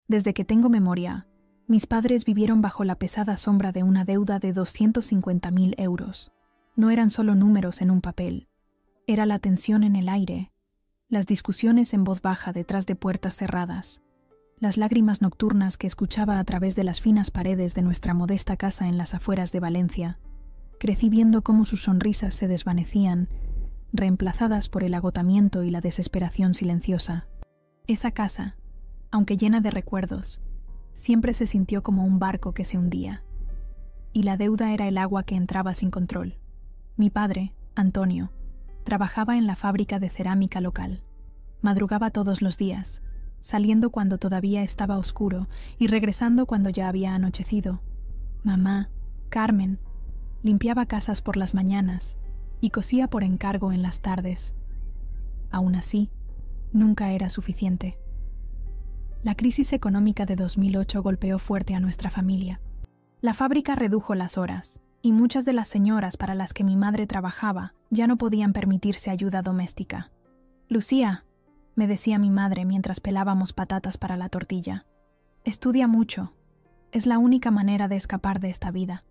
Desde que tengo memoria, mis padres vivieron bajo la pesada sombra de una deuda de 250.000 euros. No eran solo números en un papel, era la tensión en el aire, las discusiones en voz baja detrás de puertas cerradas, las lágrimas nocturnas que escuchaba a través de las finas paredes de nuestra modesta casa en las afueras de Valencia. Crecí viendo cómo sus sonrisas se desvanecían, reemplazadas por el agotamiento y la desesperación silenciosa. Esa casa, aunque llena de recuerdos, siempre se sintió como un barco que se hundía. Y la deuda era el agua que entraba sin control. Mi padre, Antonio, trabajaba en la fábrica de cerámica local. Madrugaba todos los días, saliendo cuando todavía estaba oscuro y regresando cuando ya había anochecido. Mamá, Carmen, limpiaba casas por las mañanas y cosía por encargo en las tardes. Aún así, nunca era suficiente. La crisis económica de 2008 golpeó fuerte a nuestra familia. La fábrica redujo las horas, y muchas de las señoras para las que mi madre trabajaba ya no podían permitirse ayuda doméstica. «Lucía», me decía mi madre mientras pelábamos patatas para la tortilla, «estudia mucho. Es la única manera de escapar de esta vida».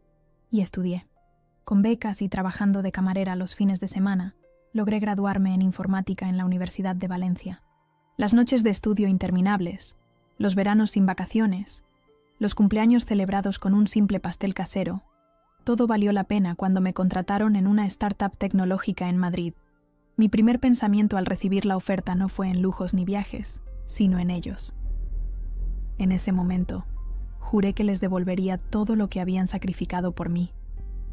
Y estudié. Con becas y trabajando de camarera los fines de semana, logré graduarme en informática en la Universidad de Valencia. Las noches de estudio interminables, los veranos sin vacaciones, los cumpleaños celebrados con un simple pastel casero, todo valió la pena cuando me contrataron en una startup tecnológica en Madrid. Mi primer pensamiento al recibir la oferta no fue en lujos ni viajes, sino en ellos. En ese momento, juré que les devolvería todo lo que habían sacrificado por mí.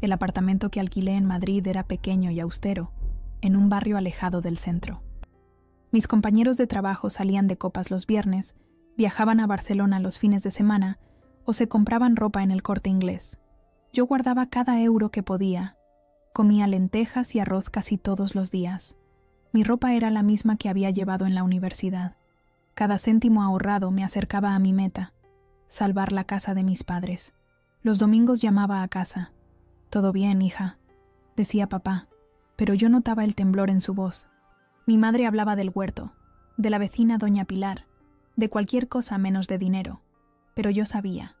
El apartamento que alquilé en Madrid era pequeño y austero, en un barrio alejado del centro. Mis compañeros de trabajo salían de copas los viernes, viajaban a Barcelona los fines de semana o se compraban ropa en el Corte Inglés. Yo guardaba cada euro que podía. Comía lentejas y arroz casi todos los días. Mi ropa era la misma que había llevado en la universidad. Cada céntimo ahorrado me acercaba a mi meta, salvar la casa de mis padres. Los domingos llamaba a casa. «Todo bien, hija», decía papá, pero yo notaba el temblor en su voz. Mi madre hablaba del huerto, de la vecina doña Pilar, de cualquier cosa menos de dinero. Pero yo sabía.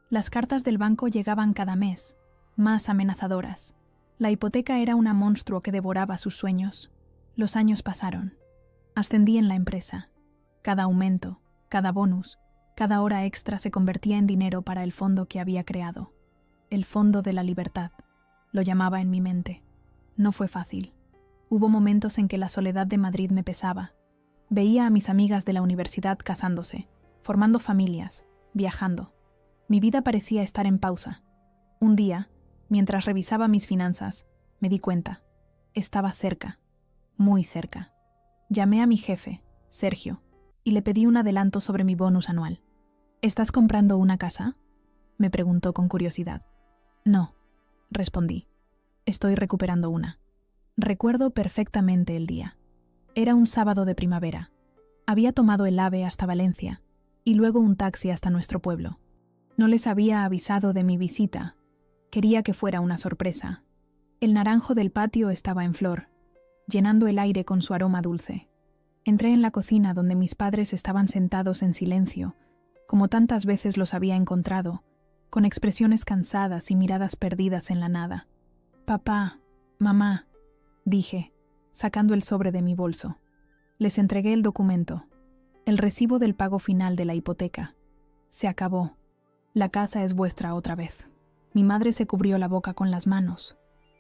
Las cartas del banco llegaban cada mes, más amenazadoras. La hipoteca era un monstruo que devoraba sus sueños. Los años pasaron. Ascendí en la empresa. Cada aumento, cada bonus, cada hora extra se convertía en dinero para el fondo que había creado. El Fondo de la Libertad, lo llamaba en mi mente. No fue fácil. Hubo momentos en que la soledad de Madrid me pesaba. Veía a mis amigas de la universidad casándose, formando familias, viajando. Mi vida parecía estar en pausa. Un día, mientras revisaba mis finanzas, me di cuenta. Estaba cerca, muy cerca. Llamé a mi jefe, Sergio, y le pedí un adelanto sobre mi bonus anual. «¿Estás comprando una casa?», me preguntó con curiosidad. «No», respondí. «Estoy recuperando una». Recuerdo perfectamente el día. Era un sábado de primavera. Había tomado el AVE hasta Valencia y luego un taxi hasta nuestro pueblo. No les había avisado de mi visita. Quería que fuera una sorpresa. El naranjo del patio estaba en flor, llenando el aire con su aroma dulce. Entré en la cocina donde mis padres estaban sentados en silencio, como tantas veces los había encontrado, con expresiones cansadas y miradas perdidas en la nada. «Papá, mamá», dije, sacando el sobre de mi bolso. Les entregué el documento, el recibo del pago final de la hipoteca. Se acabó. La casa es vuestra otra vez. Mi madre se cubrió la boca con las manos,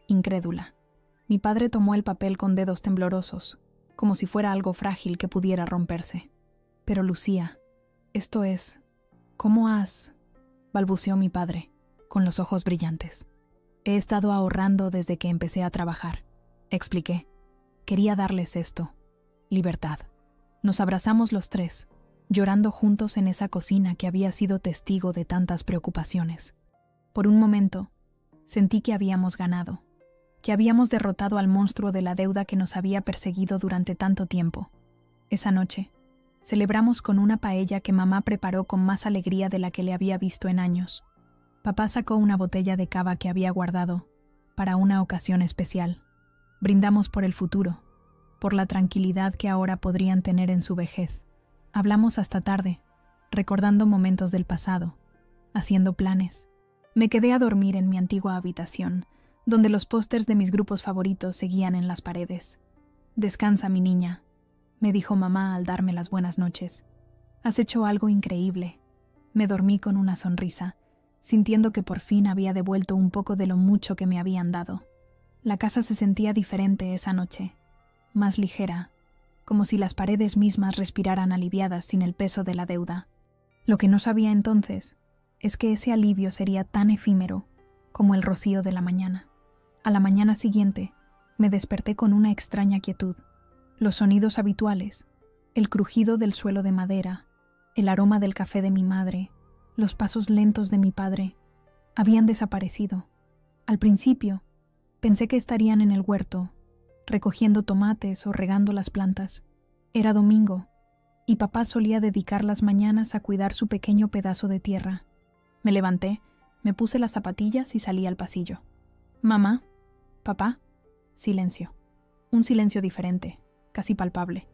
incrédula. Mi padre tomó el papel con dedos temblorosos, como si fuera algo frágil que pudiera romperse. «Pero Lucía, esto es... ¿Cómo has...?» balbuceó mi padre, con los ojos brillantes. «He estado ahorrando desde que empecé a trabajar», expliqué. Quería darles esto, libertad. Nos abrazamos los tres, llorando juntos en esa cocina que había sido testigo de tantas preocupaciones. Por un momento, sentí que habíamos ganado, que habíamos derrotado al monstruo de la deuda que nos había perseguido durante tanto tiempo. Esa noche, celebramos con una paella que mamá preparó con más alegría de la que le había visto en años. Papá sacó una botella de cava que había guardado para una ocasión especial. Brindamos por el futuro, por la tranquilidad que ahora podrían tener en su vejez. Hablamos hasta tarde, recordando momentos del pasado, haciendo planes. Me quedé a dormir en mi antigua habitación, donde los pósters de mis grupos favoritos seguían en las paredes. «Descansa, mi niña», me dijo mamá al darme las buenas noches. «Has hecho algo increíble». Me dormí con una sonrisa, sintiendo que por fin había devuelto un poco de lo mucho que me habían dado. La casa se sentía diferente esa noche, más ligera, como si las paredes mismas respiraran aliviadas sin el peso de la deuda. Lo que no sabía entonces es que ese alivio sería tan efímero como el rocío de la mañana. A la mañana siguiente, me desperté con una extraña quietud. Los sonidos habituales, el crujido del suelo de madera, el aroma del café de mi madre, los pasos lentos de mi padre, habían desaparecido. Al principio, pensé que estarían en el huerto, recogiendo tomates o regando las plantas. Era domingo, y papá solía dedicar las mañanas a cuidar su pequeño pedazo de tierra. Me levanté, me puse las zapatillas y salí al pasillo. «Mamá, papá». Silencio. Un silencio diferente, casi palpable.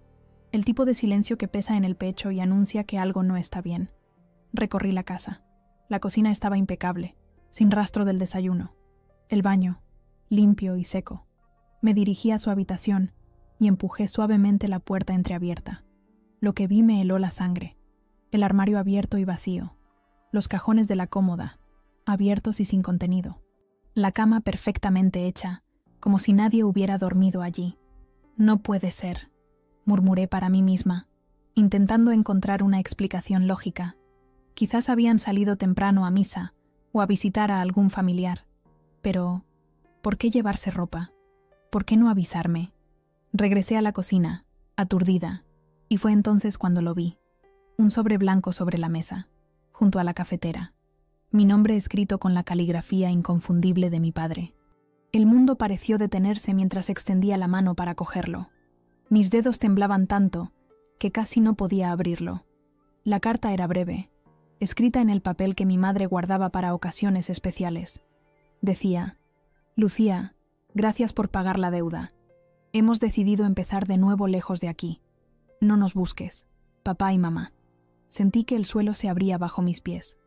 El tipo de silencio que pesa en el pecho y anuncia que algo no está bien. Recorrí la casa. La cocina estaba impecable, sin rastro del desayuno. El baño, limpio y seco. Me dirigí a su habitación y empujé suavemente la puerta entreabierta. Lo que vi me heló la sangre. El armario abierto y vacío. Los cajones de la cómoda, abiertos y sin contenido. La cama perfectamente hecha, como si nadie hubiera dormido allí. «No puede ser», murmuré para mí misma, intentando encontrar una explicación lógica. Quizás habían salido temprano a misa o a visitar a algún familiar. Pero, ¿por qué llevarse ropa? ¿Por qué no avisarme? Regresé a la cocina, aturdida, y fue entonces cuando lo vi. Un sobre blanco sobre la mesa, junto a la cafetera. Mi nombre escrito con la caligrafía inconfundible de mi padre. El mundo pareció detenerse mientras extendía la mano para cogerlo. Mis dedos temblaban tanto que casi no podía abrirlo. La carta era breve, escrita en el papel que mi madre guardaba para ocasiones especiales. Decía: «Lucía, gracias por pagar la deuda. Hemos decidido empezar de nuevo lejos de aquí. No nos busques, papá y mamá». Sentí que el suelo se abría bajo mis pies.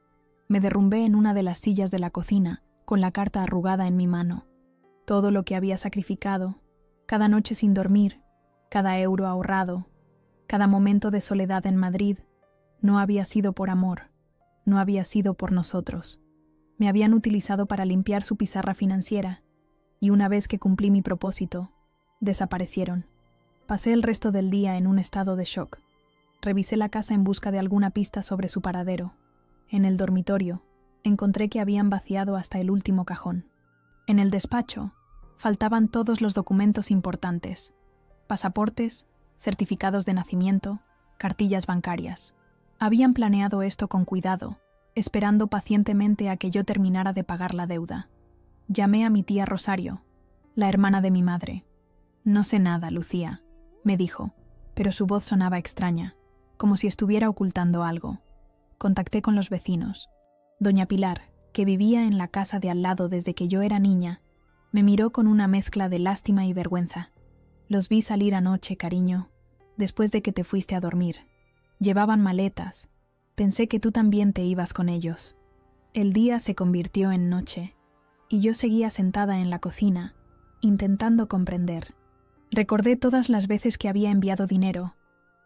Me derrumbé en una de las sillas de la cocina, con la carta arrugada en mi mano. Todo lo que había sacrificado, cada noche sin dormir, cada euro ahorrado, cada momento de soledad en Madrid, no había sido por amor, no había sido por nosotros. Me habían utilizado para limpiar su pizarra financiera, y una vez que cumplí mi propósito, desaparecieron. Pasé el resto del día en un estado de shock. Revisé la casa en busca de alguna pista sobre su paradero. En el dormitorio, encontré que habían vaciado hasta el último cajón. En el despacho, faltaban todos los documentos importantes: pasaportes, certificados de nacimiento, cartillas bancarias. Habían planeado esto con cuidado, esperando pacientemente a que yo terminara de pagar la deuda. Llamé a mi tía Rosario, la hermana de mi madre. «No sé nada, Lucía», me dijo, pero su voz sonaba extraña, como si estuviera ocultando algo. Contacté con los vecinos. Doña Pilar, que vivía en la casa de al lado desde que yo era niña, me miró con una mezcla de lástima y vergüenza. «Los vi salir anoche, cariño, después de que te fuiste a dormir. Llevaban maletas. Pensé que tú también te ibas con ellos». El día se convirtió en noche, y yo seguía sentada en la cocina, intentando comprender. Recordé todas las veces que había enviado dinero,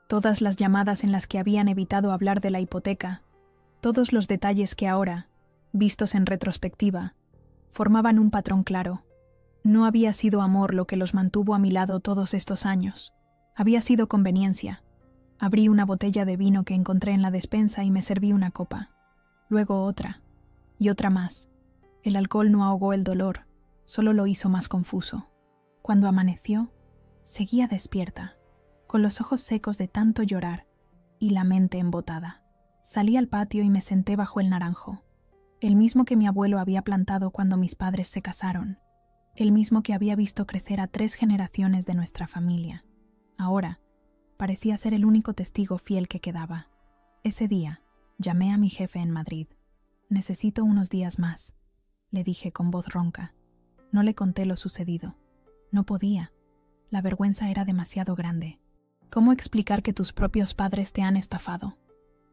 todas las llamadas en las que habían evitado hablar de la hipoteca, todos los detalles que ahora, vistos en retrospectiva, formaban un patrón claro. No había sido amor lo que los mantuvo a mi lado todos estos años. Había sido conveniencia. Abrí una botella de vino que encontré en la despensa y me serví una copa. Luego otra, y otra más. El alcohol no ahogó el dolor, solo lo hizo más confuso. Cuando amaneció, seguía despierta, con los ojos secos de tanto llorar y la mente embotada. Salí al patio y me senté bajo el naranjo, el mismo que mi abuelo había plantado cuando mis padres se casaron, el mismo que había visto crecer a 3 generaciones de nuestra familia. Ahora, parecía ser el único testigo fiel que quedaba. Ese día, llamé a mi jefe en Madrid. «Necesito unos días más», le dije con voz ronca. No le conté lo sucedido. No podía. La vergüenza era demasiado grande. ¿Cómo explicar que tus propios padres te han estafado?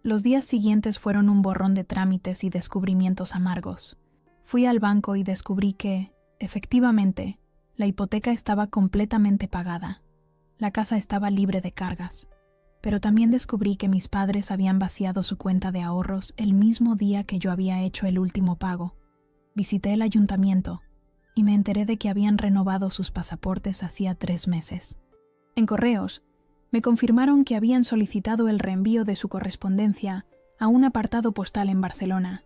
Los días siguientes fueron un borrón de trámites y descubrimientos amargos. Fui al banco y descubrí que, efectivamente, la hipoteca estaba completamente pagada. La casa estaba libre de cargas. Pero también descubrí que mis padres habían vaciado su cuenta de ahorros el mismo día que yo había hecho el último pago. Visité el ayuntamiento y me enteré de que habían renovado sus pasaportes hacía 3 meses. En correos, me confirmaron que habían solicitado el reenvío de su correspondencia a un apartado postal en Barcelona.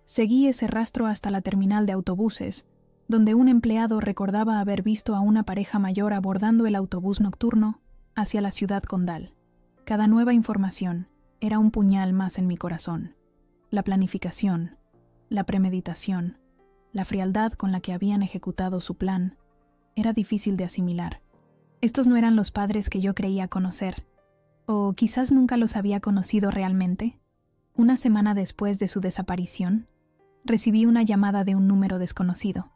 Seguí ese rastro hasta la terminal de autobuses, donde un empleado recordaba haber visto a una pareja mayor abordando el autobús nocturno hacia la ciudad condal. Cada nueva información era un puñal más en mi corazón. La planificación, la premeditación, la frialdad con la que habían ejecutado su plan, era difícil de asimilar. Estos no eran los padres que yo creía conocer, o quizás nunca los había conocido realmente. Una semana después de su desaparición, recibí una llamada de un número desconocido.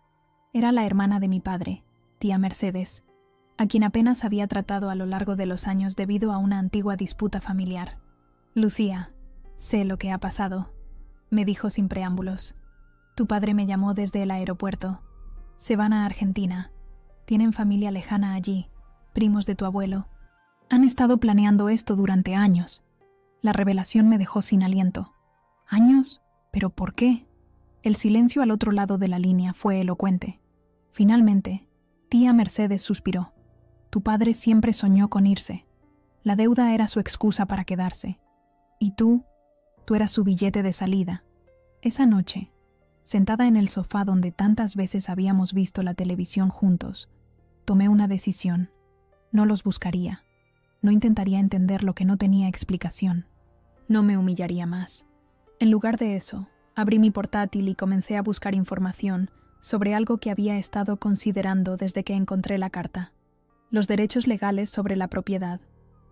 Era la hermana de mi padre, tía Mercedes, a quien apenas había tratado a lo largo de los años debido a una antigua disputa familiar. «Lucía, sé lo que ha pasado», me dijo sin preámbulos. «Tu padre me llamó desde el aeropuerto. Se van a Argentina. Tienen familia lejana allí, primos de tu abuelo. Han estado planeando esto durante años». La revelación me dejó sin aliento. ¿Años? ¿Pero por qué? El silencio al otro lado de la línea fue elocuente. Finalmente, tía Mercedes suspiró. Tu padre siempre soñó con irse. La deuda era su excusa para quedarse. Y tú eras su billete de salida. Esa noche, sentada en el sofá donde tantas veces habíamos visto la televisión juntos, tomé una decisión. No los buscaría. No intentaría entender lo que no tenía explicación. No me humillaría más. En lugar de eso, abrí mi portátil y comencé a buscar información sobre algo que había estado considerando desde que encontré la carta. Los derechos legales sobre la propiedad,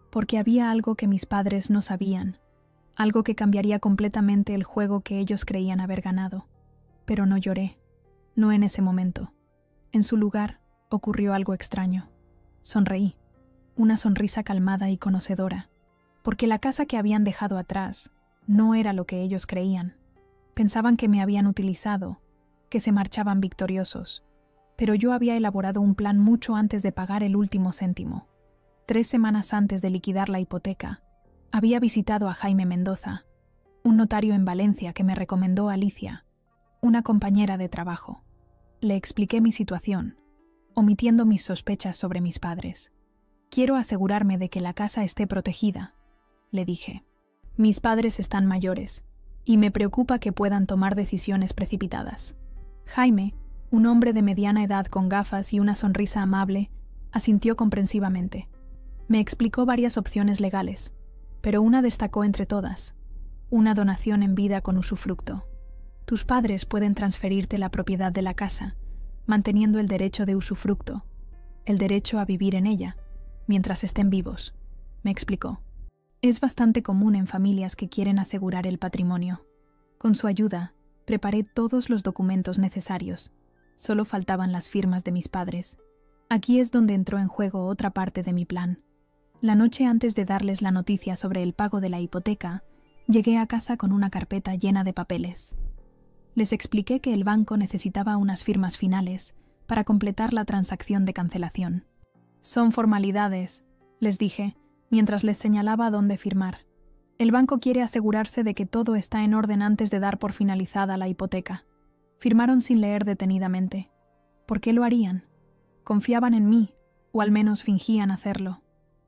porque había algo que mis padres no sabían, algo que cambiaría completamente el juego que ellos creían haber ganado. Pero no lloré, no en ese momento. En su lugar, ocurrió algo extraño. Sonreí, una sonrisa calmada y conocedora, porque la casa que habían dejado atrás no era lo que ellos creían. Pensaban que me habían utilizado, que se marchaban victoriosos. Pero yo había elaborado un plan mucho antes de pagar el último céntimo. 3 semanas antes de liquidar la hipoteca, había visitado a Jaime Mendoza, un notario en Valencia que me recomendó a Alicia, una compañera de trabajo. Le expliqué mi situación, omitiendo mis sospechas sobre mis padres. Quiero asegurarme de que la casa esté protegida, le dije. Mis padres están mayores, y me preocupa que puedan tomar decisiones precipitadas. Jaime, un hombre de mediana edad con gafas y una sonrisa amable, asintió comprensivamente. Me explicó varias opciones legales, pero una destacó entre todas: una donación en vida con usufructo. Tus padres pueden transferirte la propiedad de la casa, manteniendo el derecho de usufructo, el derecho a vivir en ella, mientras estén vivos, me explicó. Es bastante común en familias que quieren asegurar el patrimonio. Con su ayuda, preparé todos los documentos necesarios. Solo faltaban las firmas de mis padres. Aquí es donde entró en juego otra parte de mi plan. La noche antes de darles la noticia sobre el pago de la hipoteca, llegué a casa con una carpeta llena de papeles. Les expliqué que el banco necesitaba unas firmas finales para completar la transacción de cancelación. Son formalidades, les dije, mientras les señalaba dónde firmar. El banco quiere asegurarse de que todo está en orden antes de dar por finalizada la hipoteca. Firmaron sin leer detenidamente. ¿Por qué lo harían? Confiaban en mí, o al menos fingían hacerlo.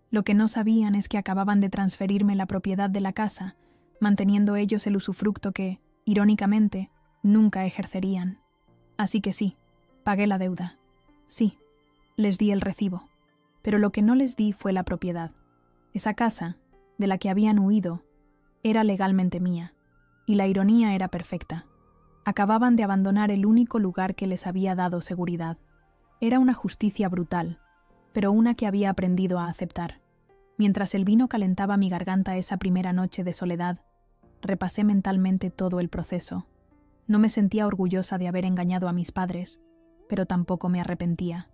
Lo que no sabían es que acababan de transferirme la propiedad de la casa, manteniendo ellos el usufructo que, irónicamente, nunca ejercerían. Así que sí, pagué la deuda. Sí, les di el recibo. Pero lo que no les di fue la propiedad. Esa casa, de la que habían huido, era legalmente mía, y la ironía era perfecta. Acababan de abandonar el único lugar que les había dado seguridad. Era una justicia brutal, pero una que había aprendido a aceptar. Mientras el vino calentaba mi garganta esa primera noche de soledad, repasé mentalmente todo el proceso. No me sentía orgullosa de haber engañado a mis padres, pero tampoco me arrepentía.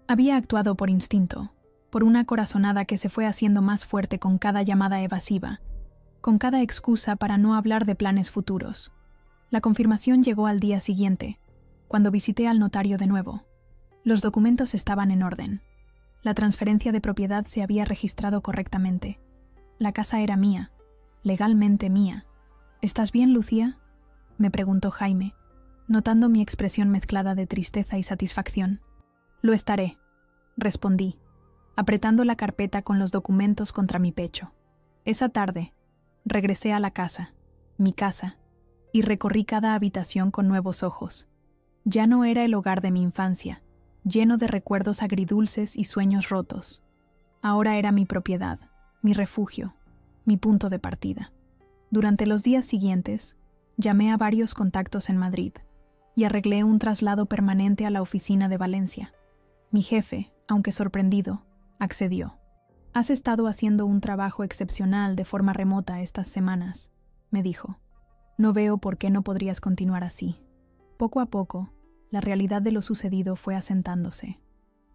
Había actuado por instinto, por una corazonada que se fue haciendo más fuerte con cada llamada evasiva, con cada excusa para no hablar de planes futuros. La confirmación llegó al día siguiente, cuando visité al notario de nuevo. Los documentos estaban en orden. La transferencia de propiedad se había registrado correctamente. La casa era mía, legalmente mía. ¿Estás bien, Lucía?, me preguntó Jaime, notando mi expresión mezclada de tristeza y satisfacción. Lo estaré, respondí, apretando la carpeta con los documentos contra mi pecho. Esa tarde, regresé a la casa, mi casa, y recorrí cada habitación con nuevos ojos. Ya no era el hogar de mi infancia, lleno de recuerdos agridulces y sueños rotos. Ahora era mi propiedad, mi refugio, mi punto de partida. Durante los días siguientes, llamé a varios contactos en Madrid y arreglé un traslado permanente a la oficina de Valencia. Mi jefe, aunque sorprendido, accedió. «Has estado haciendo un trabajo excepcional de forma remota estas semanas», me dijo. «No veo por qué no podrías continuar así». Poco a poco, la realidad de lo sucedido fue asentándose.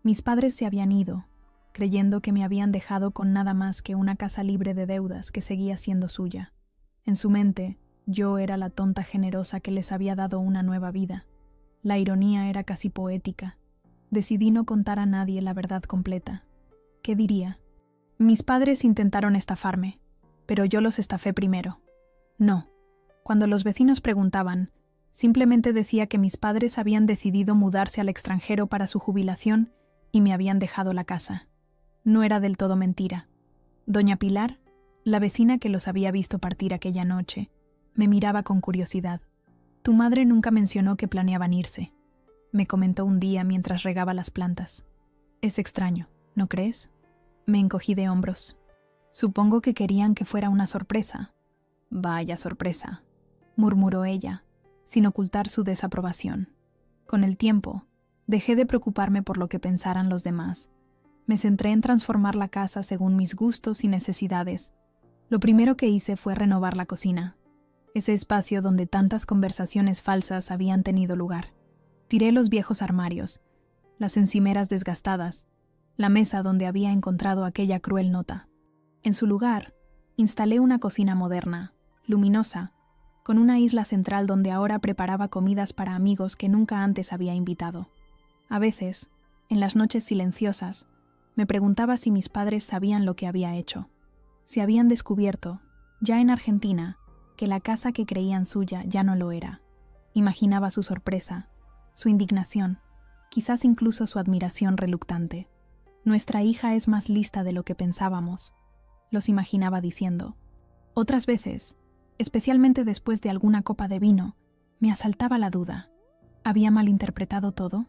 Mis padres se habían ido, creyendo que me habían dejado con nada más que una casa libre de deudas que seguía siendo suya. En su mente, yo era la tonta generosa que les había dado una nueva vida. La ironía era casi poética. Decidí no contar a nadie la verdad completa. ¿Qué diría? Mis padres intentaron estafarme, pero yo los estafé primero. No. Cuando los vecinos preguntaban, simplemente decía que mis padres habían decidido mudarse al extranjero para su jubilación y me habían dejado la casa. No era del todo mentira. Doña Pilar, la vecina que los había visto partir aquella noche, me miraba con curiosidad. «Tu madre nunca mencionó que planeaban irse», me comentó un día mientras regaba las plantas. «Es extraño, ¿no crees?». Me encogí de hombros. «Supongo que querían que fuera una sorpresa». «Vaya sorpresa», murmuró ella, sin ocultar su desaprobación. Con el tiempo, dejé de preocuparme por lo que pensaran los demás. Me centré en transformar la casa según mis gustos y necesidades. Lo primero que hice fue renovar la cocina, ese espacio donde tantas conversaciones falsas habían tenido lugar. Tiré los viejos armarios, las encimeras desgastadas, la mesa donde había encontrado aquella cruel nota. En su lugar, instalé una cocina moderna, luminosa, con una isla central donde ahora preparaba comidas para amigos que nunca antes había invitado. A veces, en las noches silenciosas, me preguntaba si mis padres sabían lo que había hecho. Si habían descubierto, ya en Argentina, que la casa que creían suya ya no lo era. Imaginaba su sorpresa, su indignación, quizás incluso su admiración reluctante. «Nuestra hija es más lista de lo que pensábamos», los imaginaba diciendo. Otras veces, especialmente después de alguna copa de vino, me asaltaba la duda. ¿Había malinterpretado todo?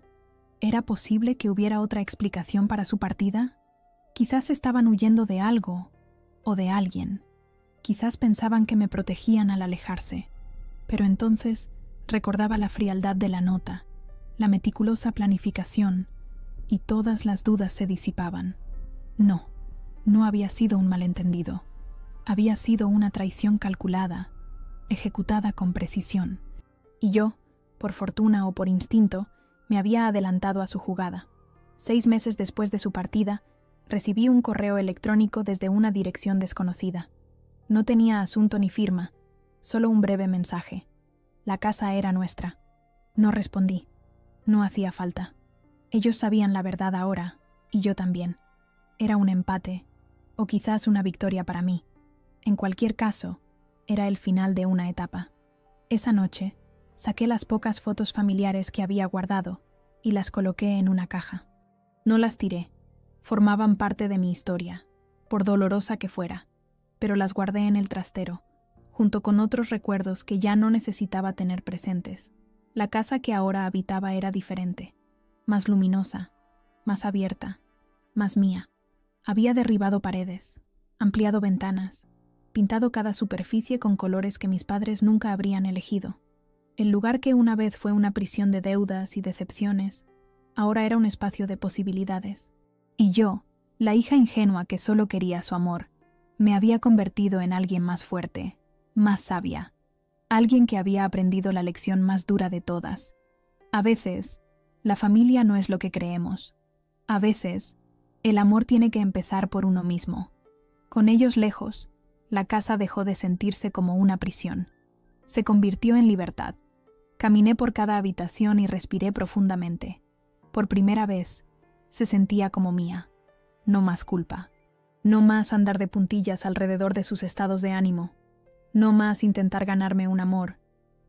¿Era posible que hubiera otra explicación para su partida? Quizás estaban huyendo de algo o de alguien. Quizás pensaban que me protegían al alejarse, pero entonces recordaba la frialdad de la nota, la meticulosa planificación, y todas las dudas se disipaban. No, no había sido un malentendido. Había sido una traición calculada, ejecutada con precisión. Y yo, por fortuna o por instinto, me había adelantado a su jugada. 6 meses después de su partida, recibí un correo electrónico desde una dirección desconocida. No tenía asunto ni firma, solo un breve mensaje. La casa era nuestra. No respondí. No hacía falta. Ellos sabían la verdad ahora, y yo también. Era un empate, o quizás una victoria para mí. En cualquier caso, era el final de una etapa. Esa noche, saqué las pocas fotos familiares que había guardado y las coloqué en una caja. No las tiré. Formaban parte de mi historia, por dolorosa que fuera, pero las guardé en el trastero, junto con otros recuerdos que ya no necesitaba tener presentes. La casa que ahora habitaba era diferente, más luminosa, más abierta, más mía. Había derribado paredes, ampliado ventanas, pintado cada superficie con colores que mis padres nunca habrían elegido. El lugar que una vez fue una prisión de deudas y decepciones, ahora era un espacio de posibilidades. Y yo, la hija ingenua que solo quería su amor, me había convertido en alguien más fuerte, más sabia, alguien que había aprendido la lección más dura de todas. A veces, la familia no es lo que creemos. A veces, el amor tiene que empezar por uno mismo. Con ellos lejos, La casa dejó de sentirse como una prisión. Se convirtió en libertad. Caminé por cada habitación y respiré profundamente. Por primera vez, se sentía como mía. No más culpa. No más andar de puntillas alrededor de sus estados de ánimo. No más intentar ganarme un amor,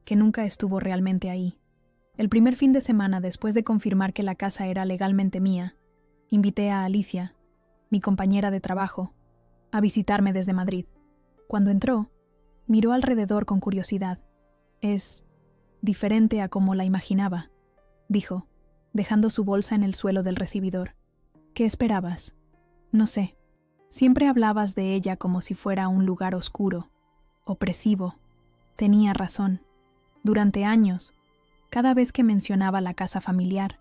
que nunca estuvo realmente ahí. El primer fin de semana, después de confirmar que la casa era legalmente mía, invité a Alicia, mi compañera de trabajo, a visitarme desde Madrid. Cuando entró, miró alrededor con curiosidad. «Es diferente a como la imaginaba», dijo, dejando su bolsa en el suelo del recibidor. «¿Qué esperabas?» «No sé. Siempre hablabas de ella como si fuera un lugar oscuro, opresivo». Tenía razón. Durante años, cada vez que mencionaba la casa familiar,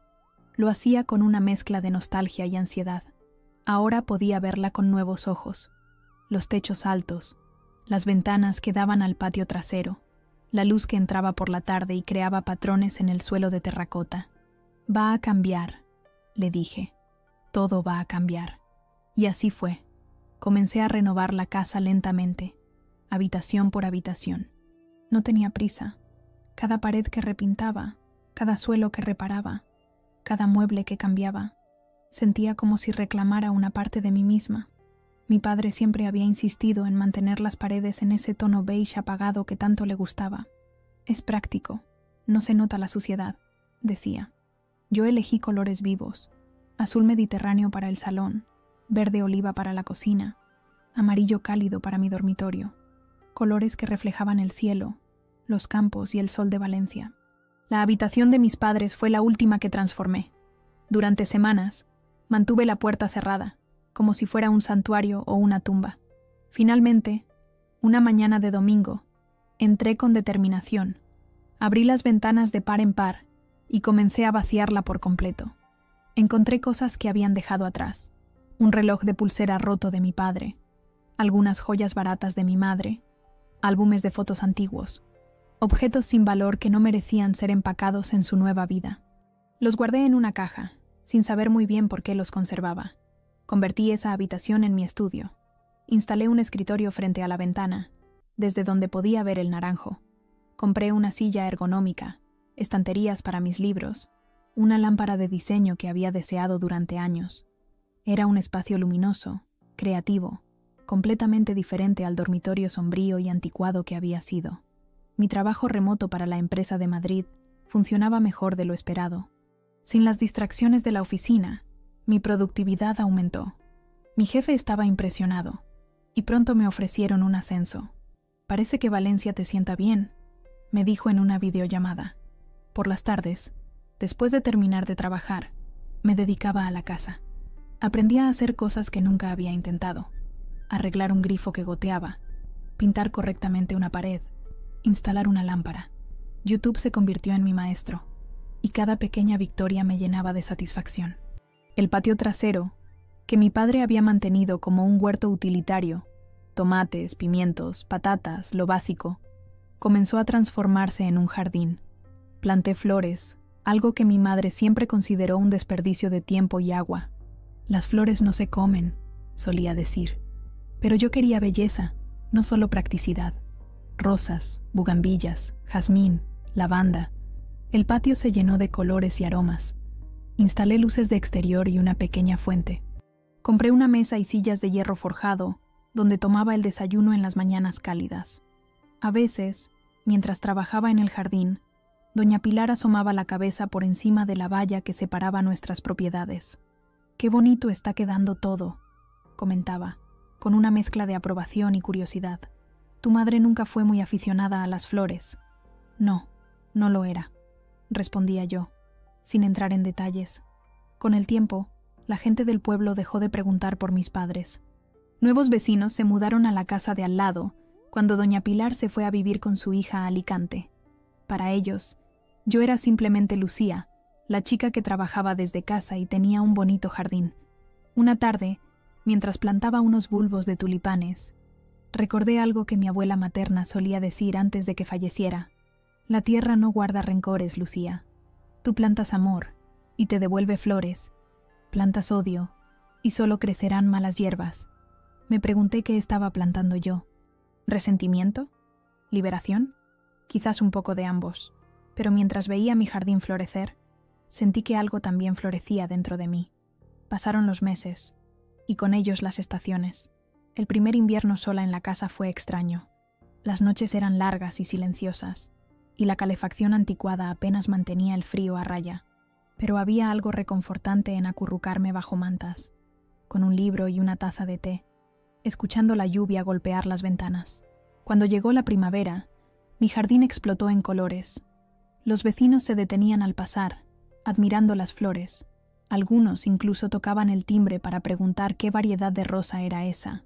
lo hacía con una mezcla de nostalgia y ansiedad. Ahora podía verla con nuevos ojos. Los techos altos, las ventanas que daban al patio trasero, la luz que entraba por la tarde y creaba patrones en el suelo de terracota. «Va a cambiar», le dije. «Todo va a cambiar». Y así fue. Comencé a renovar la casa lentamente, habitación por habitación. No tenía prisa. Cada pared que repintaba, cada suelo que reparaba, cada mueble que cambiaba, sentía como si reclamara una parte de mí misma. Mi padre siempre había insistido en mantener las paredes en ese tono beige apagado que tanto le gustaba. «Es práctico, no se nota la suciedad», decía. Yo elegí colores vivos: azul mediterráneo para el salón, verde oliva para la cocina, amarillo cálido para mi dormitorio, colores que reflejaban el cielo, los campos y el sol de Valencia. La habitación de mis padres fue la última que transformé. Durante semanas, mantuve la puerta cerrada, como si fuera un santuario o una tumba. Finalmente, una mañana de domingo, entré con determinación, abrí las ventanas de par en par y comencé a vaciarla por completo. Encontré cosas que habían dejado atrás: un reloj de pulsera roto de mi padre, algunas joyas baratas de mi madre, álbumes de fotos antiguos, objetos sin valor que no merecían ser empacados en su nueva vida. Los guardé en una caja, sin saber muy bien por qué los conservaba. Convertí esa habitación en mi estudio. Instalé un escritorio frente a la ventana, desde donde podía ver el naranjo. Compré una silla ergonómica, estanterías para mis libros, una lámpara de diseño que había deseado durante años. Era un espacio luminoso, creativo, completamente diferente al dormitorio sombrío y anticuado que había sido. Mi trabajo remoto para la empresa de Madrid funcionaba mejor de lo esperado. Sin las distracciones de la oficina, mi productividad aumentó. Mi jefe estaba impresionado, y pronto me ofrecieron un ascenso. «Parece que Valencia te sienta bien», me dijo en una videollamada. Por las tardes, después de terminar de trabajar, me dedicaba a la casa. Aprendí a hacer cosas que nunca había intentado: arreglar un grifo que goteaba, pintar correctamente una pared, instalar una lámpara. YouTube se convirtió en mi maestro, y cada pequeña victoria me llenaba de satisfacción. El patio trasero, que mi padre había mantenido como un huerto utilitario, tomates, pimientos, patatas, lo básico, comenzó a transformarse en un jardín. Planté flores, algo que mi madre siempre consideró un desperdicio de tiempo y agua. «Las flores no se comen», solía decir. Pero yo quería belleza, no solo practicidad. Rosas, bugambillas, jazmín, lavanda. El patio se llenó de colores y aromas. Instalé luces de exterior y una pequeña fuente. Compré una mesa y sillas de hierro forjado, donde tomaba el desayuno en las mañanas cálidas. A veces, mientras trabajaba en el jardín, doña Pilar asomaba la cabeza por encima de la valla que separaba nuestras propiedades. «Qué bonito está quedando todo», comentaba, con una mezcla de aprobación y curiosidad. «Tu madre nunca fue muy aficionada a las flores». «No, no lo era», respondía yo, sin entrar en detalles. Con el tiempo, la gente del pueblo dejó de preguntar por mis padres. Nuevos vecinos se mudaron a la casa de al lado cuando doña Pilar se fue a vivir con su hija a Alicante. Para ellos, yo era simplemente Lucía, la chica que trabajaba desde casa y tenía un bonito jardín. Una tarde, mientras plantaba unos bulbos de tulipanes, recordé algo que mi abuela materna solía decir antes de que falleciera: «La tierra no guarda rencores, Lucía. Tú plantas amor y te devuelve flores. Plantas odio y solo crecerán malas hierbas». Me pregunté qué estaba plantando yo. ¿Resentimiento? ¿Liberación? Quizás un poco de ambos, pero mientras veía mi jardín florecer, sentí que algo también florecía dentro de mí. Pasaron los meses, y con ellos las estaciones. El primer invierno sola en la casa fue extraño. Las noches eran largas y silenciosas, y la calefacción anticuada apenas mantenía el frío a raya. Pero había algo reconfortante en acurrucarme bajo mantas, con un libro y una taza de té, escuchando la lluvia golpear las ventanas. Cuando llegó la primavera, mi jardín explotó en colores. Los vecinos se detenían al pasar, admirando las flores. Algunos incluso tocaban el timbre para preguntar qué variedad de rosa era esa,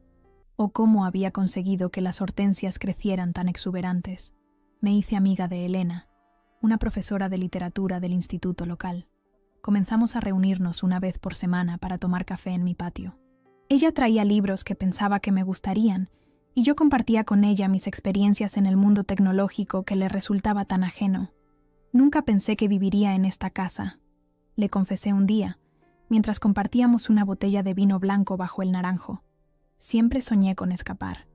o cómo había conseguido que las hortensias crecieran tan exuberantes. Me hice amiga de Elena, una profesora de literatura del instituto local. Comenzamos a reunirnos una vez por semana para tomar café en mi patio. Ella traía libros que pensaba que me gustarían, y yo compartía con ella mis experiencias en el mundo tecnológico que le resultaba tan ajeno. Nunca pensé que viviría en esta casa, le confesé un día, mientras compartíamos una botella de vino blanco bajo el naranjo. Siempre soñé con escapar.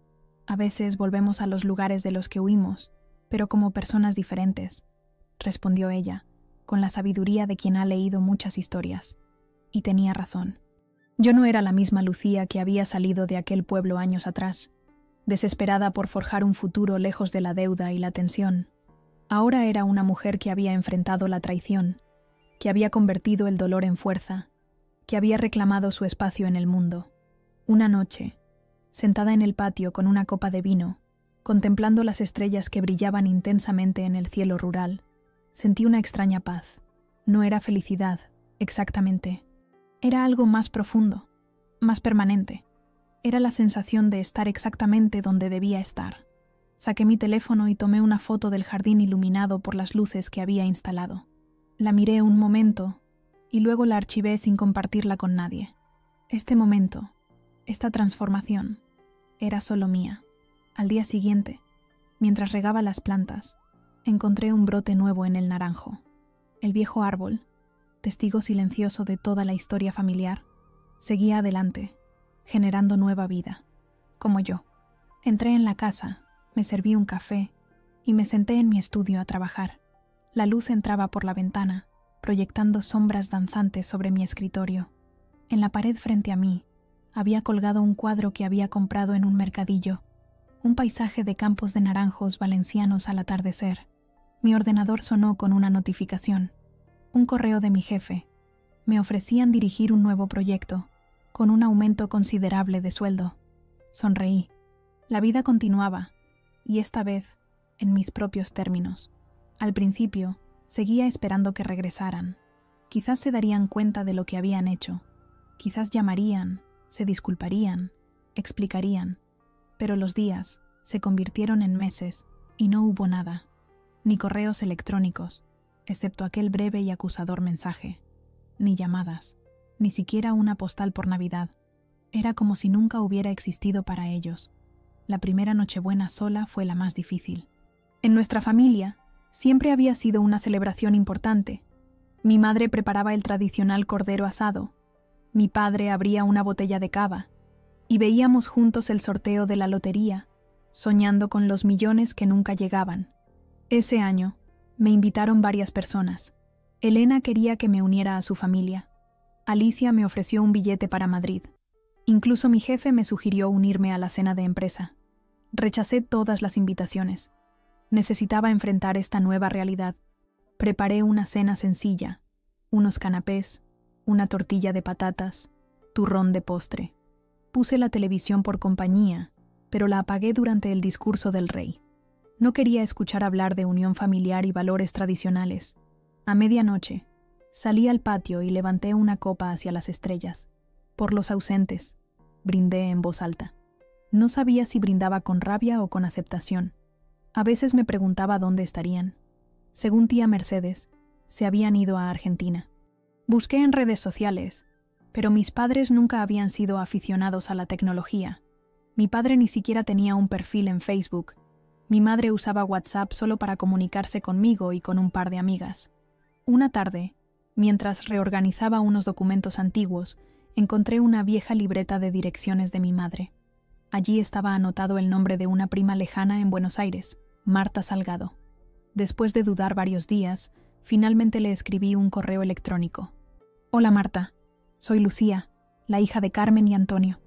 A veces volvemos a los lugares de los que huimos, pero como personas diferentes, respondió ella, con la sabiduría de quien ha leído muchas historias. Y tenía razón. Yo no era la misma Lucía que había salido de aquel pueblo años atrás, desesperada por forjar un futuro lejos de la deuda y la tensión. Ahora era una mujer que había enfrentado la traición, que había convertido el dolor en fuerza, que había reclamado su espacio en el mundo. Una noche, sentada en el patio con una copa de vino, contemplando las estrellas que brillaban intensamente en el cielo rural, sentí una extraña paz. No era felicidad, exactamente. Era algo más profundo, más permanente. Era la sensación de estar exactamente donde debía estar. Saqué mi teléfono y tomé una foto del jardín iluminado por las luces que había instalado. La miré un momento y luego la archivé sin compartirla con nadie. Este momento, esta transformación, era solo mía. Al día siguiente, mientras regaba las plantas, encontré un brote nuevo en el naranjo. El viejo árbol, testigo silencioso de toda la historia familiar, seguía adelante, generando nueva vida, como yo. Entré en la casa, me serví un café y me senté en mi estudio a trabajar. La luz entraba por la ventana, proyectando sombras danzantes sobre mi escritorio. En la pared frente a mí, había colgado un cuadro que había comprado en un mercadillo, un paisaje de campos de naranjos valencianos al atardecer. Mi ordenador sonó con una notificación. Un correo de mi jefe. Me ofrecían dirigir un nuevo proyecto, con un aumento considerable de sueldo. Sonreí. La vida continuaba, y esta vez, en mis propios términos. Al principio, seguía esperando que regresaran. Quizás se darían cuenta de lo que habían hecho. Quizás llamarían, se disculparían, explicarían. Pero los días se convirtieron en meses y no hubo nada, ni correos electrónicos, excepto aquel breve y acusador mensaje, ni llamadas, ni siquiera una postal por Navidad. Era como si nunca hubiera existido para ellos. La primera Nochebuena sola fue la más difícil. En nuestra familia siempre había sido una celebración importante. Mi madre preparaba el tradicional cordero asado, mi padre abría una botella de cava, y veíamos juntos el sorteo de la lotería, soñando con los millones que nunca llegaban. Ese año, me invitaron varias personas. Elena quería que me uniera a su familia. Alicia me ofreció un billete para Madrid. Incluso mi jefe me sugirió unirme a la cena de empresa. Rechacé todas las invitaciones. Necesitaba enfrentar esta nueva realidad. Preparé una cena sencilla, unos canapés, una tortilla de patatas, turrón de postre. Puse la televisión por compañía, pero la apagué durante el discurso del rey. No quería escuchar hablar de unión familiar y valores tradicionales. A medianoche, salí al patio y levanté una copa hacia las estrellas. Por los ausentes, brindé en voz alta. No sabía si brindaba con rabia o con aceptación. A veces me preguntaba dónde estarían. Según tía Mercedes, se habían ido a Argentina. Busqué en redes sociales, pero mis padres nunca habían sido aficionados a la tecnología. Mi padre ni siquiera tenía un perfil en Facebook. Mi madre usaba WhatsApp solo para comunicarse conmigo y con un par de amigas. Una tarde, mientras reorganizaba unos documentos antiguos, encontré una vieja libreta de direcciones de mi madre. Allí estaba anotado el nombre de una prima lejana en Buenos Aires, Marta Salgado. Después de dudar varios días, finalmente le escribí un correo electrónico. Hola Marta, soy Lucía, la hija de Carmen y Antonio.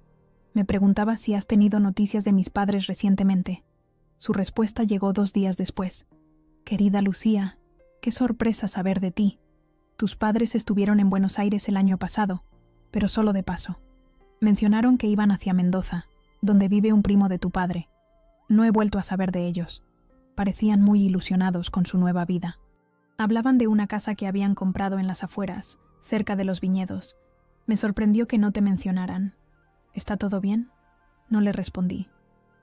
Me preguntaba si has tenido noticias de mis padres recientemente. Su respuesta llegó 2 días después. Querida Lucía, qué sorpresa saber de ti. Tus padres estuvieron en Buenos Aires el año pasado, pero solo de paso. Mencionaron que iban hacia Mendoza, donde vive un primo de tu padre. No he vuelto a saber de ellos. Parecían muy ilusionados con su nueva vida. Hablaban de una casa que habían comprado en las afueras, cerca de los viñedos. Me sorprendió que no te mencionaran. ¿Está todo bien? No le respondí.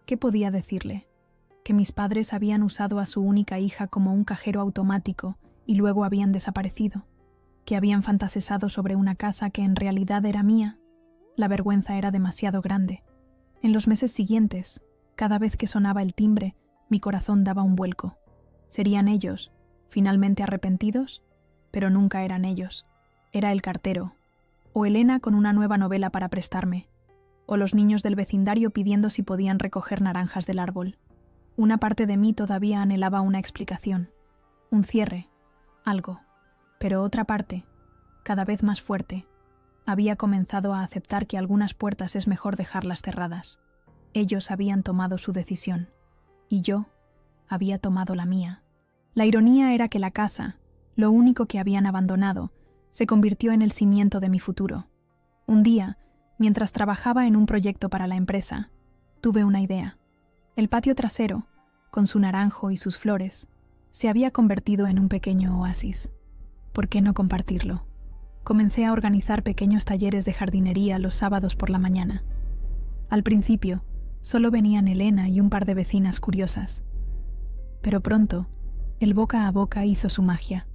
¿Qué podía decirle? Que mis padres habían usado a su única hija como un cajero automático y luego habían desaparecido. Que habían fantaseado sobre una casa que en realidad era mía. La vergüenza era demasiado grande. En los meses siguientes, cada vez que sonaba el timbre, mi corazón daba un vuelco. ¿Serían ellos, finalmente arrepentidos? Pero nunca eran ellos. Era el cartero, o Elena con una nueva novela para prestarme, o los niños del vecindario pidiendo si podían recoger naranjas del árbol. Una parte de mí todavía anhelaba una explicación, un cierre, algo. Pero otra parte, cada vez más fuerte, había comenzado a aceptar que algunas puertas es mejor dejarlas cerradas. Ellos habían tomado su decisión, y yo había tomado la mía. La ironía era que la casa, lo único que habían abandonado, se convirtió en el cimiento de mi futuro. Un día, mientras trabajaba en un proyecto para la empresa, tuve una idea. El patio trasero, con su naranjo y sus flores, se había convertido en un pequeño oasis. ¿Por qué no compartirlo? Comencé a organizar pequeños talleres de jardinería los sábados por la mañana. Al principio, solo venían Elena y un par de vecinas curiosas. Pero pronto, el boca a boca hizo su magia.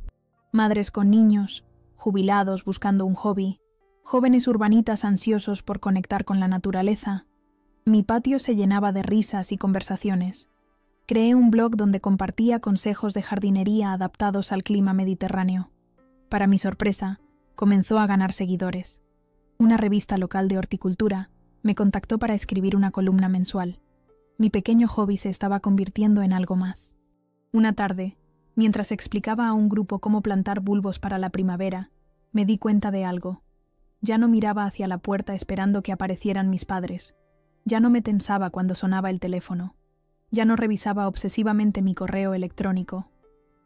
Madres con niños, jubilados buscando un hobby, jóvenes urbanitas ansiosos por conectar con la naturaleza. Mi patio se llenaba de risas y conversaciones. Creé un blog donde compartía consejos de jardinería adaptados al clima mediterráneo. Para mi sorpresa, comenzó a ganar seguidores. Una revista local de horticultura me contactó para escribir una columna mensual. Mi pequeño hobby se estaba convirtiendo en algo más. Una tarde, mientras explicaba a un grupo cómo plantar bulbos para la primavera, me di cuenta de algo. Ya no miraba hacia la puerta esperando que aparecieran mis padres. Ya no me tensaba cuando sonaba el teléfono. Ya no revisaba obsesivamente mi correo electrónico.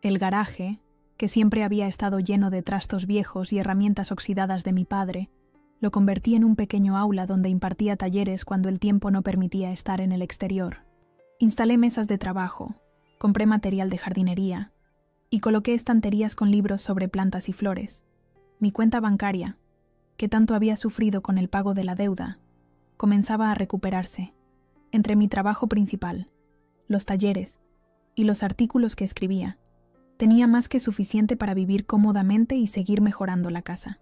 El garaje, que siempre había estado lleno de trastos viejos y herramientas oxidadas de mi padre, lo convertí en un pequeño aula donde impartía talleres cuando el tiempo no permitía estar en el exterior. Instalé mesas de trabajo, compré material de jardinería y coloqué estanterías con libros sobre plantas y flores. Mi cuenta bancaria, que tanto había sufrido con el pago de la deuda, comenzaba a recuperarse. Entre mi trabajo principal, los talleres y los artículos que escribía, tenía más que suficiente para vivir cómodamente y seguir mejorando la casa.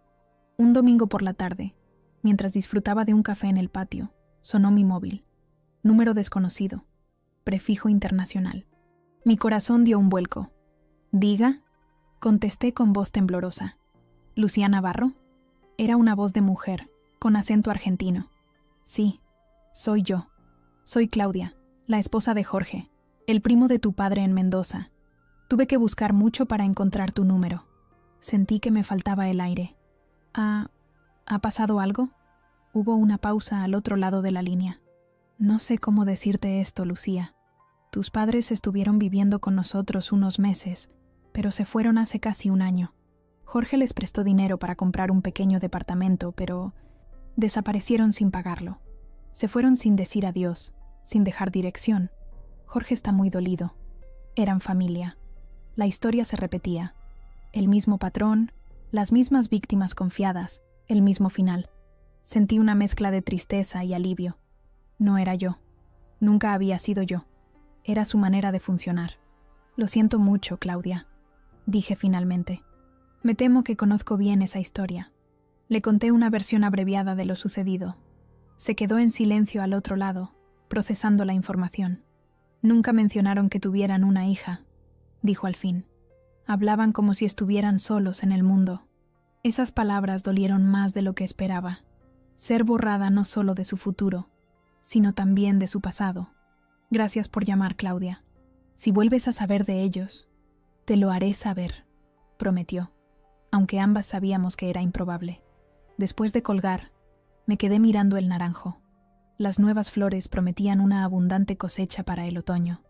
Un domingo por la tarde, mientras disfrutaba de un café en el patio, sonó mi móvil. Número desconocido. Prefijo internacional. Mi corazón dio un vuelco. «¿Diga?» Contesté con voz temblorosa. «¿Lucía Navarro?» Era una voz de mujer, con acento argentino. «Sí, soy yo. Soy Claudia, la esposa de Jorge, el primo de tu padre en Mendoza. Tuve que buscar mucho para encontrar tu número. Sentí que me faltaba el aire. ¿Ha pasado algo?» Hubo una pausa al otro lado de la línea. «No sé cómo decirte esto, Lucía. Tus padres estuvieron viviendo con nosotros unos meses, pero se fueron hace casi un año. Jorge les prestó dinero para comprar un pequeño departamento, pero desaparecieron sin pagarlo. Se fueron sin decir adiós, sin dejar dirección. Jorge está muy dolido. Eran familia. La historia se repetía. El mismo patrón, las mismas víctimas confiadas, el mismo final. Sentí una mezcla de tristeza y alivio. No era yo. Nunca había sido yo. Era su manera de funcionar. Lo siento mucho, Claudia», dije finalmente. Me temo que conozco bien esa historia. Le conté una versión abreviada de lo sucedido. Se quedó en silencio al otro lado, procesando la información. «Nunca mencionaron que tuvieran una hija», dijo al fin. Hablaban como si estuvieran solos en el mundo. Esas palabras dolieron más de lo que esperaba. Ser borrada no solo de su futuro, sino también de su pasado. Gracias por llamar, Claudia. Si vuelves a saber de ellos, te lo haré saber, prometió, aunque ambas sabíamos que era improbable. Después de colgar, me quedé mirando el naranjo. Las nuevas flores prometían una abundante cosecha para el otoño.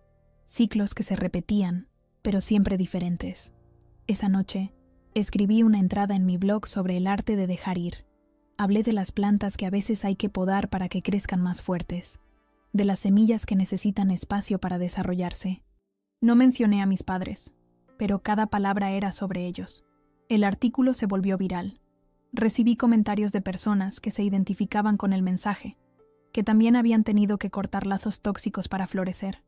Ciclos que se repetían, pero siempre diferentes. Esa noche, escribí una entrada en mi blog sobre el arte de dejar ir. Hablé de las plantas que a veces hay que podar para que crezcan más fuertes, de las semillas que necesitan espacio para desarrollarse. No mencioné a mis padres, pero cada palabra era sobre ellos. El artículo se volvió viral. Recibí comentarios de personas que se identificaban con el mensaje, que también habían tenido que cortar lazos tóxicos para florecer.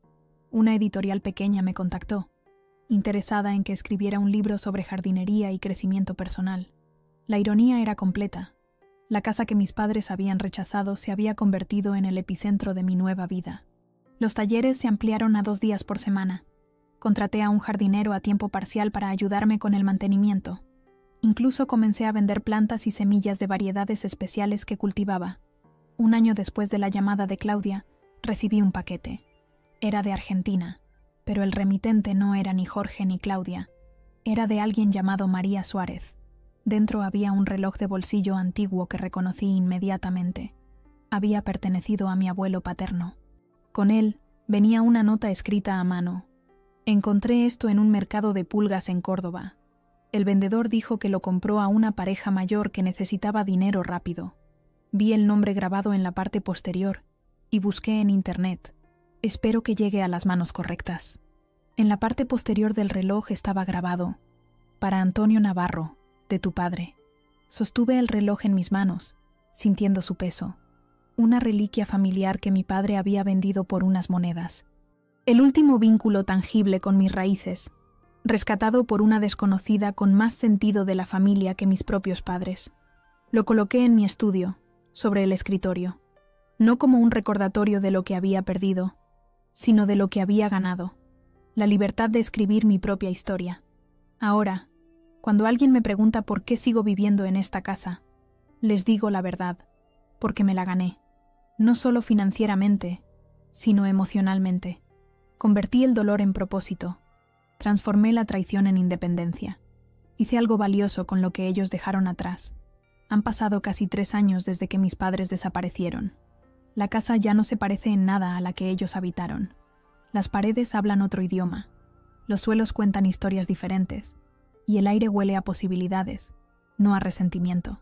Una editorial pequeña me contactó, interesada en que escribiera un libro sobre jardinería y crecimiento personal. La ironía era completa. La casa que mis padres habían rechazado se había convertido en el epicentro de mi nueva vida. Los talleres se ampliaron a 2 días por semana. Contraté a un jardinero a tiempo parcial para ayudarme con el mantenimiento. Incluso comencé a vender plantas y semillas de variedades especiales que cultivaba. 1 año después de la llamada de Claudia, recibí un paquete. Era de Argentina, pero el remitente no era ni Jorge ni Claudia. Era de alguien llamado María Suárez. Dentro había un reloj de bolsillo antiguo que reconocí inmediatamente. Había pertenecido a mi abuelo paterno. Con él venía una nota escrita a mano. Encontré esto en un mercado de pulgas en Córdoba. El vendedor dijo que lo compró a una pareja mayor que necesitaba dinero rápido. Vi el nombre grabado en la parte posterior y busqué en internet. Espero que llegue a las manos correctas. En la parte posterior del reloj estaba grabado: para Antonio Navarro, de tu padre. Sostuve el reloj en mis manos, sintiendo su peso. Una reliquia familiar que mi padre había vendido por unas monedas. El último vínculo tangible con mis raíces, rescatado por una desconocida con más sentido de la familia que mis propios padres. Lo coloqué en mi estudio, sobre el escritorio, no como un recordatorio de lo que había perdido, sino de lo que había ganado, la libertad de escribir mi propia historia. Ahora, cuando alguien me pregunta por qué sigo viviendo en esta casa, les digo la verdad, porque me la gané, no solo financieramente, sino emocionalmente. Convertí el dolor en propósito, transformé la traición en independencia. Hice algo valioso con lo que ellos dejaron atrás. Han pasado casi 3 años desde que mis padres desaparecieron. La casa ya no se parece en nada a la que ellos habitaron. Las paredes hablan otro idioma, los suelos cuentan historias diferentes, y el aire huele a posibilidades, no a resentimiento.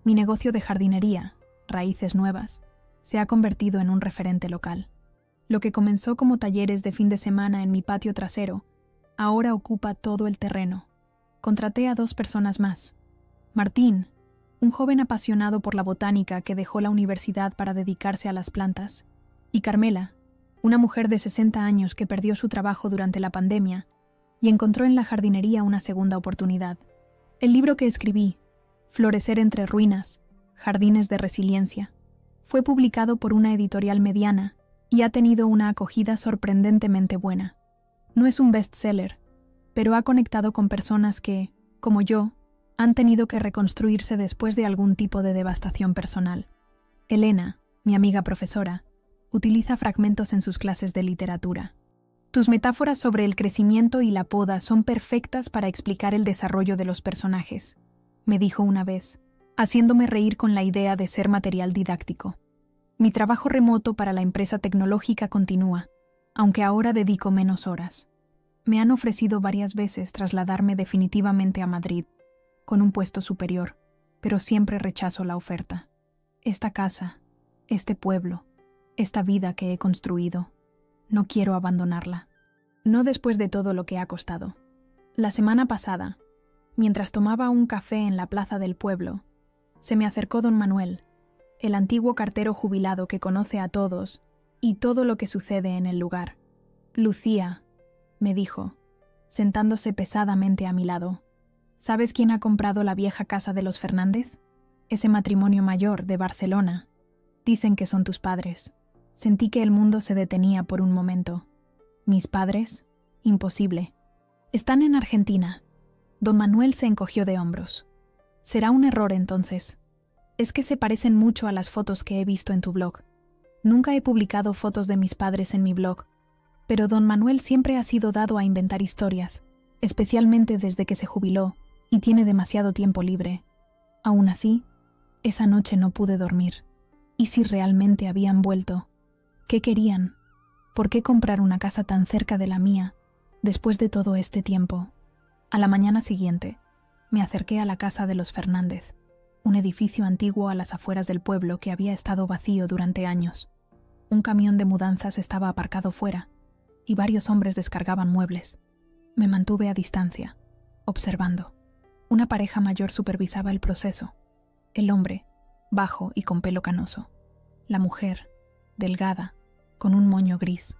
Mi negocio de jardinería, Raíces Nuevas, se ha convertido en un referente local. Lo que comenzó como talleres de fin de semana en mi patio trasero, ahora ocupa todo el terreno. Contraté a 2 personas más. Martín, un joven apasionado por la botánica que dejó la universidad para dedicarse a las plantas, y Carmela, una mujer de 60 años que perdió su trabajo durante la pandemia y encontró en la jardinería una segunda oportunidad. El libro que escribí, Florecer entre ruinas, Jardines de Resiliencia, fue publicado por una editorial mediana y ha tenido una acogida sorprendentemente buena. No es un bestseller, pero ha conectado con personas que, como yo, han tenido que reconstruirse después de algún tipo de devastación personal. Elena, mi amiga profesora, utiliza fragmentos en sus clases de literatura. Tus metáforas sobre el crecimiento y la poda son perfectas para explicar el desarrollo de los personajes, me dijo una vez, haciéndome reír con la idea de ser material didáctico. Mi trabajo remoto para la empresa tecnológica continúa, aunque ahora dedico menos horas. Me han ofrecido varias veces trasladarme definitivamente a Madrid, con un puesto superior, pero siempre rechazo la oferta. Esta casa, este pueblo, esta vida que he construido, no quiero abandonarla. No después de todo lo que ha costado. La semana pasada, mientras tomaba un café en la plaza del pueblo, se me acercó don Manuel, el antiguo cartero jubilado que conoce a todos y todo lo que sucede en el lugar. Lucía, me dijo, sentándose pesadamente a mi lado, ¿sabes quién ha comprado la vieja casa de los Fernández? Ese matrimonio mayor de Barcelona. Dicen que son tus padres. Sentí que el mundo se detenía por un momento. ¿Mis padres? Imposible. Están en Argentina. Don Manuel se encogió de hombros. Será un error entonces. Es que se parecen mucho a las fotos que he visto en tu blog. Nunca he publicado fotos de mis padres en mi blog, pero don Manuel siempre ha sido dado a inventar historias, especialmente desde que se jubiló y tiene demasiado tiempo libre. Aún así, esa noche no pude dormir. ¿Y si realmente habían vuelto? ¿Qué querían? ¿Por qué comprar una casa tan cerca de la mía, después de todo este tiempo? A la mañana siguiente, me acerqué a la casa de los Fernández, un edificio antiguo a las afueras del pueblo que había estado vacío durante años. Un camión de mudanzas estaba aparcado fuera, y varios hombres descargaban muebles. Me mantuve a distancia, observando. Una pareja mayor supervisaba el proceso. El hombre, bajo y con pelo canoso. La mujer, delgada, con un moño gris.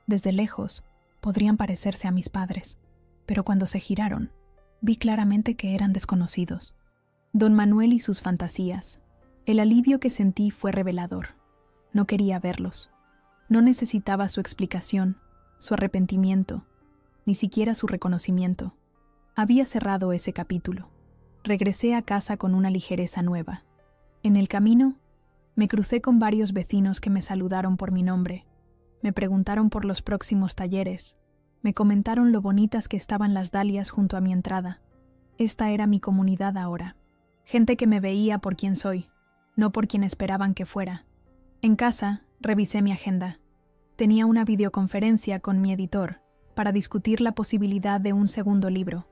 Desde lejos, podrían parecerse a mis padres, pero cuando se giraron, vi claramente que eran desconocidos. Don Manuel y sus fantasías. El alivio que sentí fue revelador. No quería verlos. No necesitaba su explicación, su arrepentimiento, ni siquiera su reconocimiento. Había cerrado ese capítulo. Regresé a casa con una ligereza nueva. En el camino, me crucé con varios vecinos que me saludaron por mi nombre. Me preguntaron por los próximos talleres. Me comentaron lo bonitas que estaban las dalias junto a mi entrada. Esta era mi comunidad ahora. Gente que me veía por quien soy, no por quien esperaban que fuera. En casa, revisé mi agenda. Tenía una videoconferencia con mi editor para discutir la posibilidad de un segundo libro,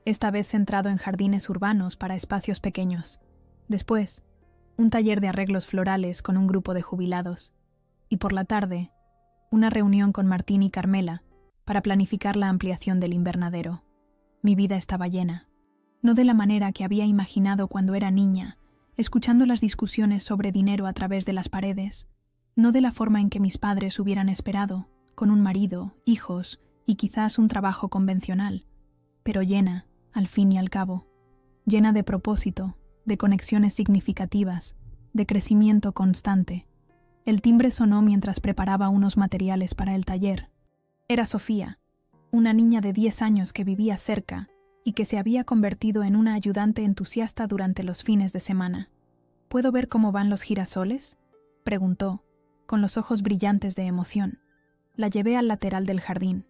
esta vez centrado en jardines urbanos para espacios pequeños. Después, un taller de arreglos florales con un grupo de jubilados. Y por la tarde, una reunión con Martín y Carmela para planificar la ampliación del invernadero. Mi vida estaba llena. No de la manera que había imaginado cuando era niña, escuchando las discusiones sobre dinero a través de las paredes. No de la forma en que mis padres hubieran esperado, con un marido, hijos y quizás un trabajo convencional, pero llena, al fin y al cabo, llena de propósito, de conexiones significativas, de crecimiento constante. El timbre sonó mientras preparaba unos materiales para el taller. Era Sofía, una niña de 10 años que vivía cerca y que se había convertido en una ayudante entusiasta durante los fines de semana. ¿Puedo ver cómo van los girasoles?, preguntó, con los ojos brillantes de emoción. La llevé al lateral del jardín,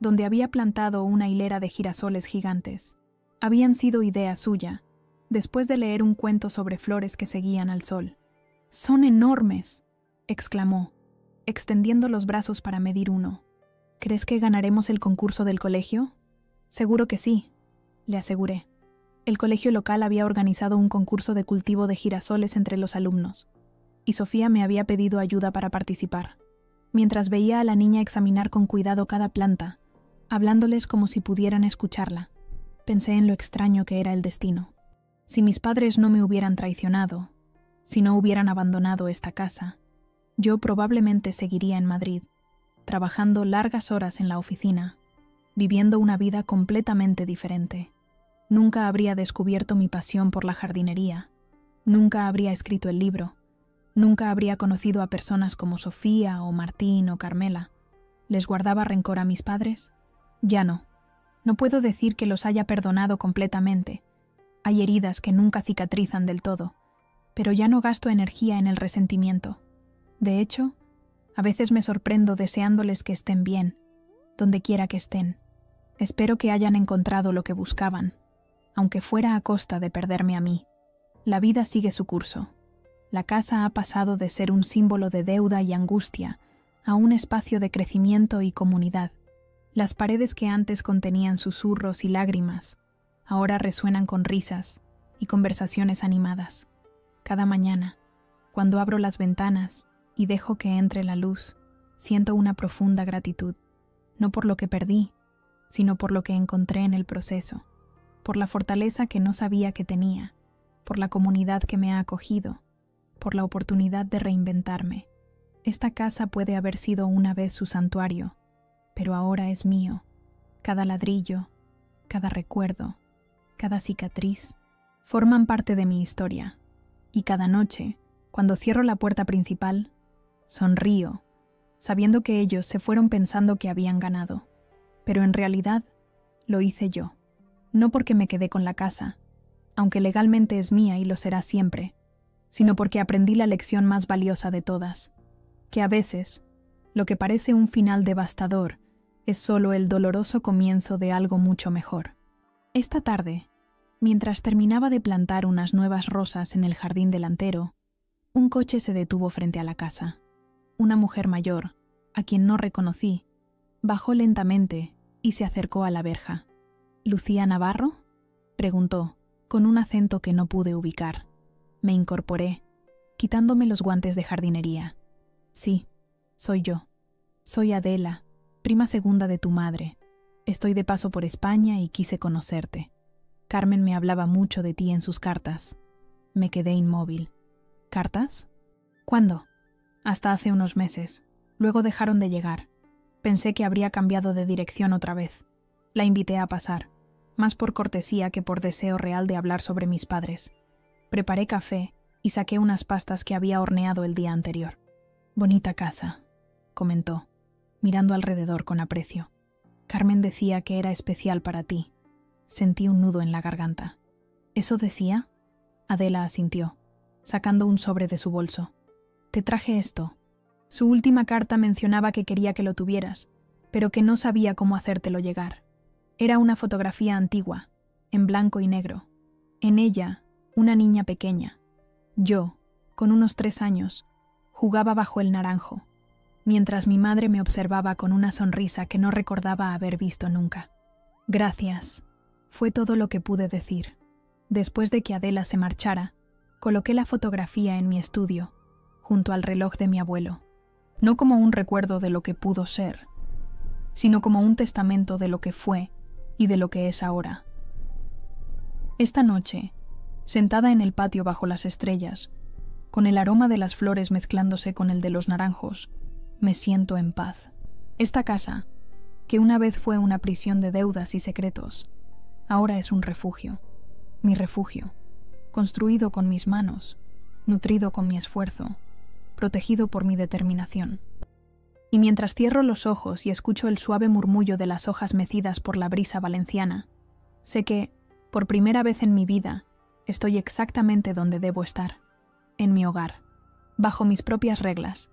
donde había plantado una hilera de girasoles gigantes. Habían sido idea suya, después de leer un cuento sobre flores que seguían al sol. «¡Son enormes!», exclamó, extendiendo los brazos para medir uno. «¿Crees que ganaremos el concurso del colegio?». «Seguro que sí», le aseguré. El colegio local había organizado un concurso de cultivo de girasoles entre los alumnos, y Sofía me había pedido ayuda para participar. Mientras veía a la niña examinar con cuidado cada planta, hablándoles como si pudieran escucharla, pensé en lo extraño que era el destino. Si mis padres no me hubieran traicionado, si no hubieran abandonado esta casa, yo probablemente seguiría en Madrid, trabajando largas horas en la oficina, viviendo una vida completamente diferente. Nunca habría descubierto mi pasión por la jardinería, nunca habría escrito el libro, nunca habría conocido a personas como Sofía o Martín o Carmela. ¿Les guardaba rencor a mis padres? Ya no. No puedo decir que los haya perdonado completamente. Hay heridas que nunca cicatrizan del todo, pero ya no gasto energía en el resentimiento. De hecho, a veces me sorprendo deseándoles que estén bien, donde quiera que estén. Espero que hayan encontrado lo que buscaban, aunque fuera a costa de perderme a mí. La vida sigue su curso. La casa ha pasado de ser un símbolo de deuda y angustia a un espacio de crecimiento y comunidad. Las paredes que antes contenían susurros y lágrimas, ahora resuenan con risas y conversaciones animadas. Cada mañana, cuando abro las ventanas y dejo que entre la luz, siento una profunda gratitud, no por lo que perdí, sino por lo que encontré en el proceso, por la fortaleza que no sabía que tenía, por la comunidad que me ha acogido, por la oportunidad de reinventarme. Esta casa puede haber sido una vez su santuario, pero ahora es mío. Cada ladrillo, cada recuerdo, cada cicatriz, forman parte de mi historia. Y cada noche, cuando cierro la puerta principal, sonrío, sabiendo que ellos se fueron pensando que habían ganado. Pero en realidad, lo hice yo. No porque me quedé con la casa, aunque legalmente es mía y lo será siempre, sino porque aprendí la lección más valiosa de todas. que a veces lo que parece un final devastador es solo el doloroso comienzo de algo mucho mejor. Esta tarde, mientras terminaba de plantar unas nuevas rosas en el jardín delantero, un coche se detuvo frente a la casa. Una mujer mayor, a quien no reconocí, bajó lentamente y se acercó a la verja. ¿Lucía Navarro?, preguntó, con un acento que no pude ubicar. Me incorporé, quitándome los guantes de jardinería. Sí, soy yo. Soy Adela, prima segunda de tu madre. Estoy de paso por España y quise conocerte. Carmen me hablaba mucho de ti en sus cartas. Me quedé inmóvil. ¿Cartas? ¿Cuándo? Hasta hace unos meses. Luego dejaron de llegar. Pensé que habría cambiado de dirección otra vez. La invité a pasar, más por cortesía que por deseo real de hablar sobre mis padres. Preparé café y saqué unas pastas que había horneado el día anterior. Bonita casa, comentó, mirando alrededor con aprecio. Carmen decía que era especial para ti. Sentí un nudo en la garganta. ¿Eso decía? Adela asintió, sacando un sobre de su bolso. Te traje esto. Su última carta mencionaba que quería que lo tuvieras, pero que no sabía cómo hacértelo llegar. Era una fotografía antigua, en blanco y negro. En ella, una niña pequeña. Yo, con unos 3 años, jugaba bajo el naranjo, mientras mi madre me observaba con una sonrisa que no recordaba haber visto nunca. Gracias, fue todo lo que pude decir. Después de que Adela se marchara, coloqué la fotografía en mi estudio, junto al reloj de mi abuelo, no como un recuerdo de lo que pudo ser, sino como un testamento de lo que fue y de lo que es ahora. Esta noche, sentada en el patio bajo las estrellas, con el aroma de las flores mezclándose con el de los naranjos, me siento en paz. Esta casa, que una vez fue una prisión de deudas y secretos, ahora es un refugio, mi refugio, construido con mis manos, nutrido con mi esfuerzo, protegido por mi determinación. Y mientras cierro los ojos y escucho el suave murmullo de las hojas mecidas por la brisa valenciana, sé que, por primera vez en mi vida, estoy exactamente donde debo estar, en mi hogar, bajo mis propias reglas,